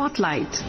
Spotlight.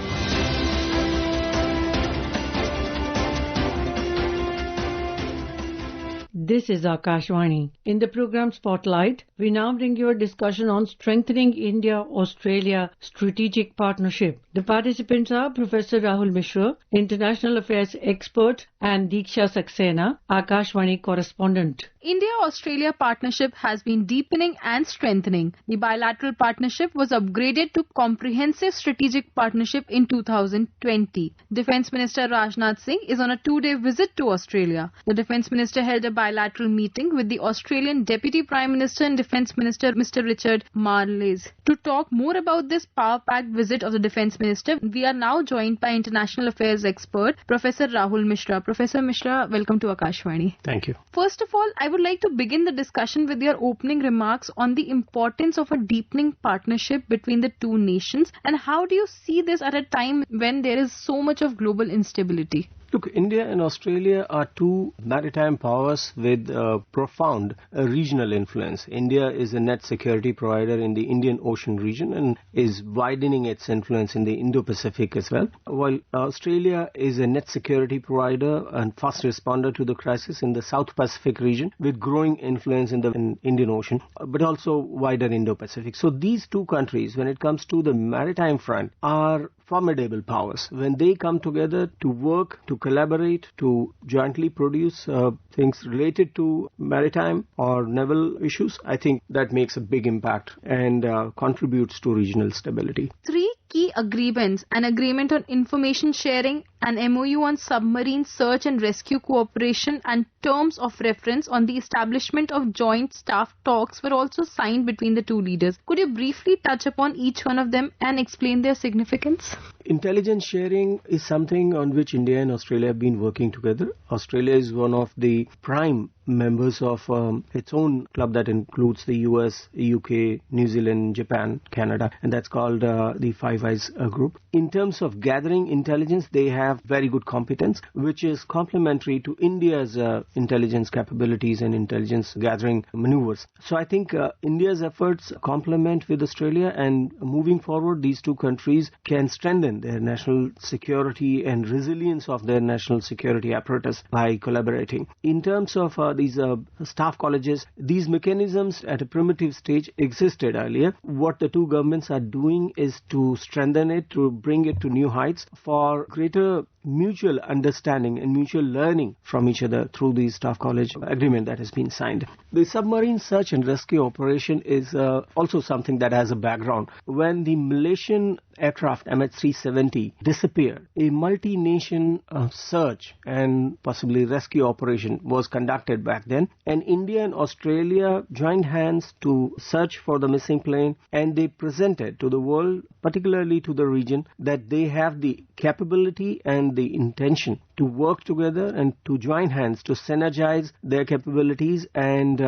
This is Akashvani. In the program Spotlight, we now bring you a discussion on strengthening India-Australia strategic partnership. The participants are Professor Rahul Mishra, International Affairs expert, and Deeksha Saksena, Akashvani correspondent. India-Australia partnership has been deepening and strengthening. The bilateral partnership was upgraded to Comprehensive Strategic Partnership in 2020. Defence Minister Rajnath Singh is on a 2-day visit to Australia. The Defence Minister held a bilateral meeting with the Australian Deputy Prime Minister and Defence Minister Mr. Richard Marles. To talk more about this power-packed visit of the Defence Minister, we are now joined by International Affairs expert Professor Rahul Mishra. Professor Mishra, welcome to Akashvani. Thank you. First of all, I would like to begin the discussion with your opening remarks on the importance of a deepening partnership between the two nations, and how do you see this at a time when there is so much of global instability? Look, India and Australia are two maritime powers with profound regional influence. India is a net security provider in the Indian Ocean region and is widening its influence in the Indo-Pacific as well, while Australia is a net security provider and fast responder to the crisis in the South Pacific region with growing influence in the Indian Ocean, but also wider Indo-Pacific. So these two countries, when it comes to the maritime front, are formidable powers. When they come together to work, to collaborate, to jointly produce things related to maritime or naval issues, I think that makes a big impact and contributes to regional stability. 3 key agreements: an agreement on information sharing, an MOU on submarine search and rescue cooperation, and terms of reference on the establishment of joint staff talks were also signed between the two leaders. Could you briefly touch upon each one of them and explain their significance? Intelligence sharing is something on which India and Australia have been working together. Australia is one of the prime members of its own club that includes the US, UK, New Zealand, Japan, Canada, and that's called the Five Eyes group. In terms of gathering intelligence, they have very good competence, which is complementary to India's intelligence capabilities and intelligence gathering maneuvers. So I think India's efforts complement with Australia, and moving forward, these two countries can strengthen their national security and resilience of their national security apparatus by collaborating. In terms of these staff colleges, these mechanisms at a primitive stage existed earlier. What the two governments are doing is to strengthen it, to bring it to new heights for greater mutual understanding and mutual learning from each other through the staff college agreement that has been signed. The submarine search and rescue operation is also something that has a background. When the Malaysian aircraft MH370 disappeared, a multi-nation search and possibly rescue operation was conducted back then, and India and Australia joined hands to search for the missing plane, and they presented to the world, particularly to the region, that they have the capability and the intention to work together and to join hands to synergize their capabilities and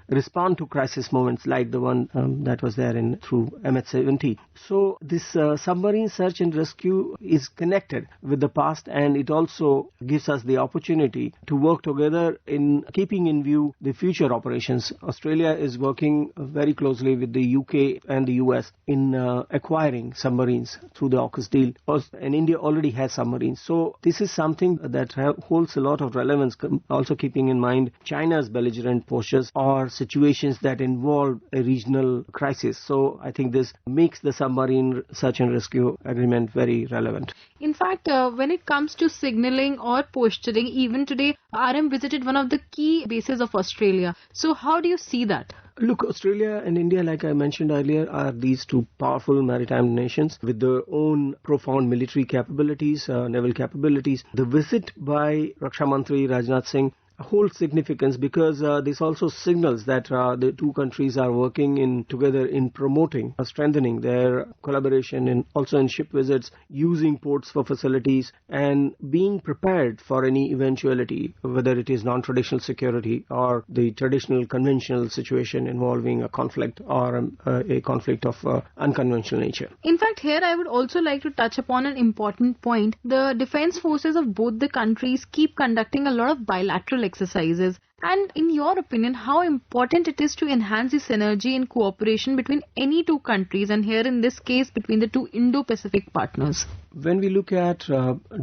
respond to crisis moments like the one that was there through MH70. So this submarine search and rescue is connected with the past, and it also gives us the opportunity to work together in keeping in view the future operations. Australia is working very closely with the UK and the US in acquiring submarines through the AUKUS deal, and India already has submarines. So this is something that holds a lot of relevance, also keeping in mind China's belligerent postures or situations that involve a regional crisis. So I think this makes the submarine search and rescue agreement very relevant. In fact, when it comes to signaling or posturing, even today, RM visited one of the key bases of Australia. So how do you see that? Look, Australia and India, like I mentioned earlier, are these two powerful maritime nations with their own profound military capabilities, naval capabilities. The visit by Raksha Mantri Rajnath Singh holds significance because this also signals that the two countries are working together in promoting, strengthening their collaboration, and also in ship visits, using ports for facilities, and being prepared for any eventuality, whether it is non-traditional security or the traditional conventional situation involving a conflict or a conflict of unconventional nature. In fact, here I would also like to touch upon an important point. The defense forces of both the countries keep conducting a lot of bilateral exercises. And in your opinion, how important it is to enhance the synergy and cooperation between any two countries, and here in this case between the two Indo-Pacific partners? When we look at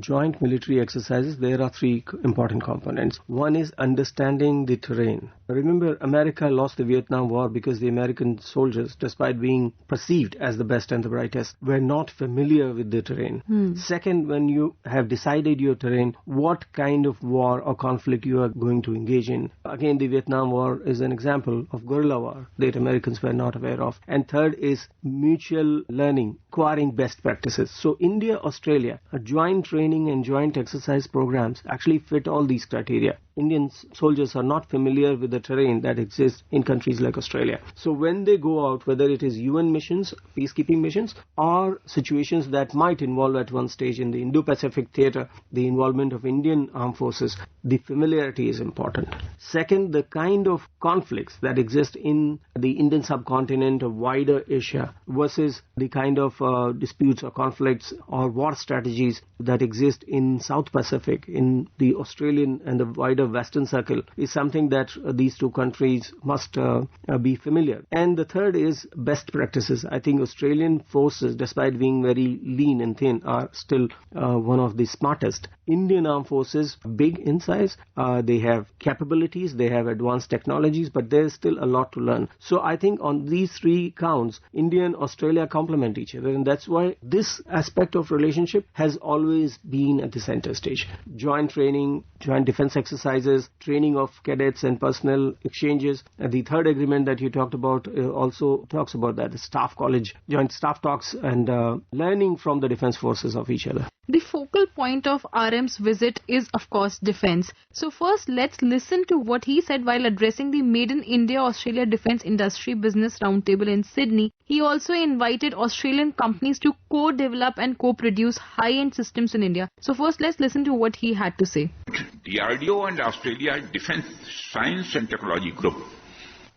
joint military exercises, there are three important components. One is understanding the terrain. Remember, America lost the Vietnam War because the American soldiers, despite being perceived as the best and the brightest, were not familiar with the terrain. Second, when you have decided your terrain, what kind of war or conflict you are going to engage in. Again, the Vietnam War is an example of guerrilla war that Americans were not aware of. And third is mutual learning, acquiring best practices. So India, Australia, joint training and joint exercise programs actually fit all these criteria. Indian soldiers are not familiar with the terrain that exists in countries like Australia. So when they go out, whether it is UN missions, peacekeeping missions, or situations that might involve at one stage in the Indo-Pacific theater, the involvement of Indian armed forces, the familiarity is important. Second, the kind of conflicts that exist in the Indian subcontinent or wider Asia versus the kind of disputes or conflicts or war strategies that exist in South Pacific, in the Australian and the wider Western Circle, is something that these two countries must be familiar. And the third is best practices. I think Australian forces, despite being very lean and thin, are still one of the smartest. Indian armed forces, big in size, they have capabilities, they have advanced technologies, but there's still a lot to learn. So I think on these three counts, India and Australia complement each other, and that's why this aspect of relationship has always been at the center stage. Joint training, joint defense exercises, training of cadets and personnel exchanges. And the third agreement that you talked about also talks about that, the staff college, joint staff talks, and learning from the defense forces of each other. The focal point of RM's visit is, of course, defense. So first, let's listen to what he said while addressing the Made in India-Australia Defense Industry Business Roundtable in Sydney. He also invited Australian companies to co-develop and co-produce high-end systems in India. So first, let's listen to what he had to say. DRDO and Australia Defence Science and Technology Group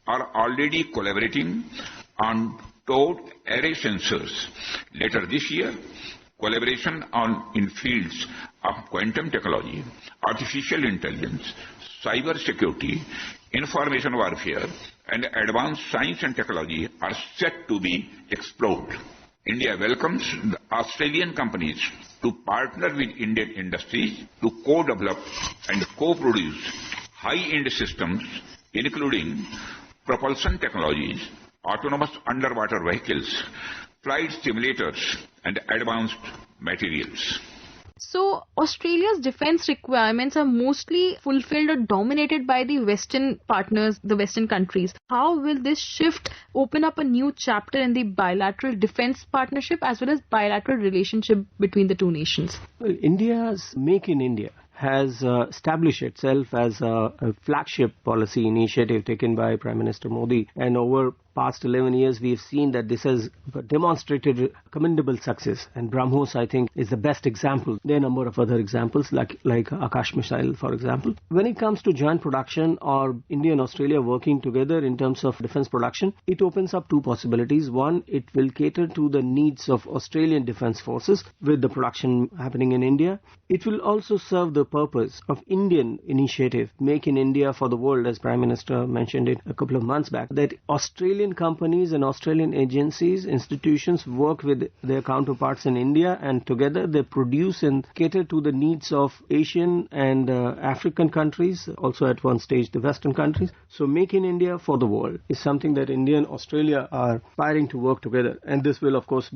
are already collaborating on towed array sensors. Later this year, collaboration in fields of quantum technology, artificial intelligence, cyber security, information warfare, and advanced science and technology are set to be explored. India welcomes the Australian companies to partner with Indian industries to co-develop and co-produce high-end systems, including propulsion technologies, autonomous underwater vehicles, flight simulators, and advanced materials. So, Australia's defense requirements are mostly fulfilled or dominated by the Western partners, the Western countries. How will this shift open up a new chapter in the bilateral defense partnership as well as bilateral relationship between the two nations? Well, India's Make in India has established itself as a flagship policy initiative taken by Prime Minister Modi, and over past 11 years we have seen that this has demonstrated commendable success, and BrahMos, I think, is the best example. There are a number of other examples like Akash missile, for example. When it comes to joint production or India and Australia working together in terms of defense production, it opens up two possibilities. One, it will cater to the needs of Australian defense forces with the production happening in India. It will also serve the purpose of Indian initiative, Make in India for the World, as Prime Minister mentioned it a couple of months back, that Australian companies and Australian agencies, institutions work with their counterparts in India, and together they produce and cater to the needs of Asian and African countries, also at one stage the Western countries. So Make in India for the World is something that India and Australia are aspiring to work together, and this will of course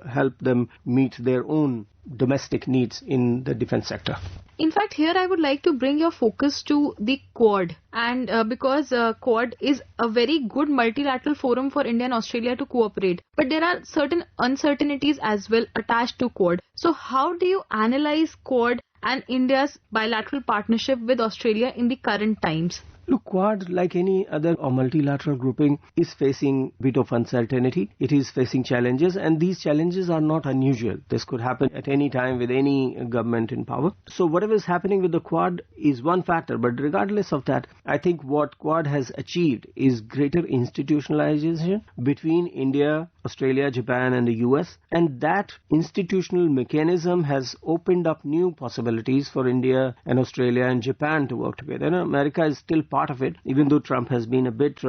help them meet their own domestic needs in the defense sector. In fact, here I would like to bring your focus to the Quad, and because Quad is a very good multilateral forum for India and Australia to cooperate, but there are certain uncertainties as well attached to Quad. So how do you analyze Quad and India's bilateral partnership with Australia in the current times? Look, Quad, like any other multilateral grouping, is facing a bit of uncertainty. It is facing challenges, and these challenges are not unusual. This could happen at any time with any government in power. So whatever is happening with the Quad is one factor, but regardless of that, I think what Quad has achieved is greater institutionalization between India, Australia, Japan and the US. And that institutional mechanism has opened up new possibilities for India and Australia and Japan to work together. And America is still part of it, even though Trump has been a bit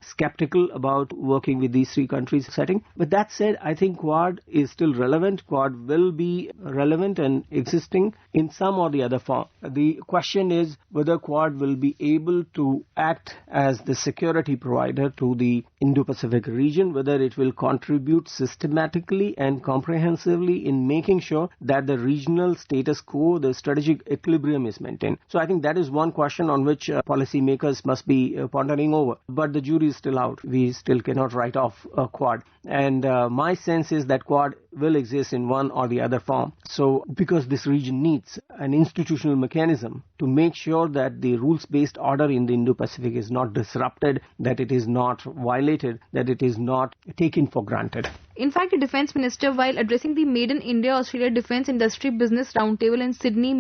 skeptical about working with these three countries setting. But that said, I think Quad is still relevant. Quad will be relevant and existing in some or the other form. The question is whether Quad will be able to act as the security provider to the Indo-Pacific region, whether it will contribute systematically and comprehensively in making sure that the regional status quo, the strategic equilibrium is maintained. So I think that is one question on which policymakers must be pondering over. But the jury is still out. We still cannot write off Quad. And my sense is that Quad will exist in one or the other form. So because this region needs an institutional mechanism to make sure that the rules-based order in the Indo-Pacific is not disrupted, that it is not violated, that it is not taken for granted. In fact, the Defence Minister, while addressing the Made in India-Australia Defence Industry Business Roundtable in Sydney,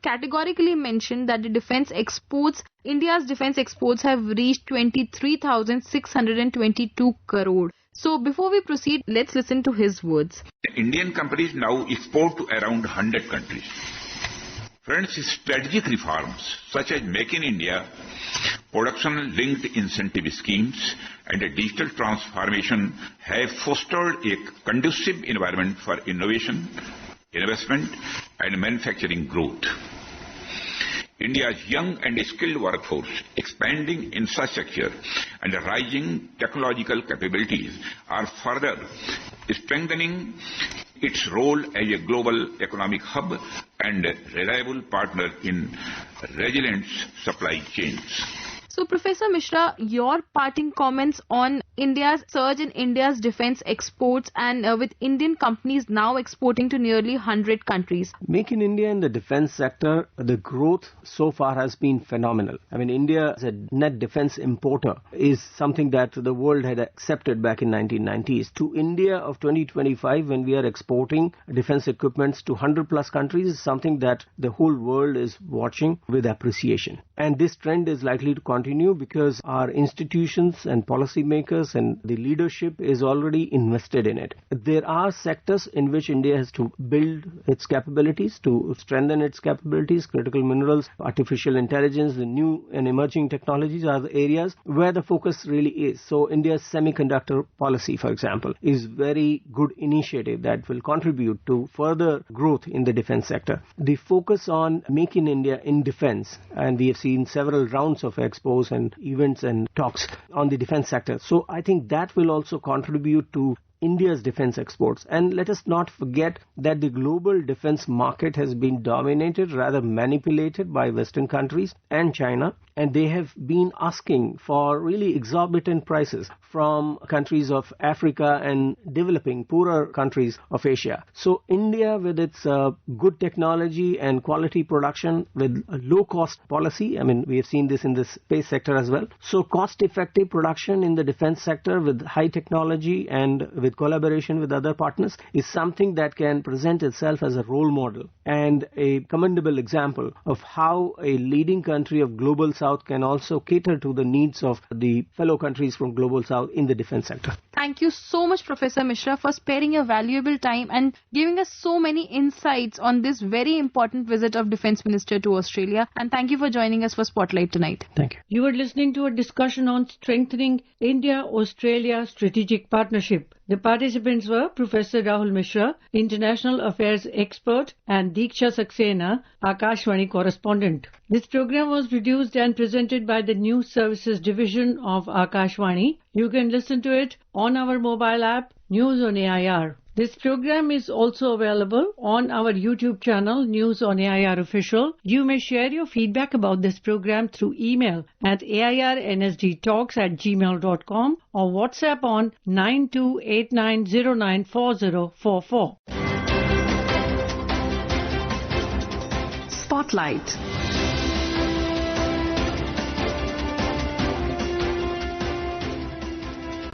categorically mentioned that the India's defence exports have reached 23,622 crore. So before we proceed, let's listen to his words. Indian companies now export to around 100 countries. Friends, strategic reforms such as Make in India, production-linked incentive schemes and a digital transformation have fostered a conducive environment for innovation, investment and manufacturing growth. India's young and skilled workforce, expanding infrastructure and rising technological capabilities are further strengthening its role as a global economic hub and reliable partner in resilient supply chains. So, Professor Mishra, your parting comments on India's surge in India's defence exports and with Indian companies now exporting to nearly 100 countries. Make in India in the defence sector, the growth so far has been phenomenal. I mean, India as a net defence importer is something that the world had accepted back in 1990s. To India of 2025, when we are exporting defence equipments to 100 plus countries, is something that the whole world is watching with appreciation. And this trend is likely to continue because our institutions and policymakers and the leadership is already invested in it. There are sectors in which India has to build its capabilities, to strengthen its capabilities. Critical minerals, artificial intelligence, the new and emerging technologies are the areas where the focus really is. So India's semiconductor policy, for example, is very good initiative that will contribute to further growth in the defense sector. The focus on Make in India in defense, and we have seen several rounds of expos and events and talks on the defense sector. So I think that will also contribute to India's defense exports. And let us not forget that the global defense market has been dominated, rather manipulated by Western countries and China. And they have been asking for really exorbitant prices from countries of Africa and developing poorer countries of Asia. So India, with its good technology and quality production, with a low-cost policy, I mean, we have seen this in the space sector as well. So cost-effective production in the defense sector with high technology and with collaboration with other partners is something that can present itself as a role model and a commendable example of how a leading country of Global South can also cater to the needs of the fellow countries from Global South in the defense sector. Thank you so much, Professor Mishra, for sparing your valuable time and giving us so many insights on this very important visit of Defence Minister to Australia. And thank you for joining us for Spotlight tonight. Thank you. You are listening to a discussion on strengthening India-Australia strategic partnership. The participants were Professor Rahul Mishra, International Affairs Expert, and Deeksha Saksena, Akashvani Correspondent. This program was produced and presented by the News Services Division of Akashvani. You can listen to it on our mobile app, News on AIR. This program is also available on our YouTube channel, News on AIR Official. You may share your feedback about this program through email at airnsdtalks@gmail.com or WhatsApp on 9289094044. Spotlight.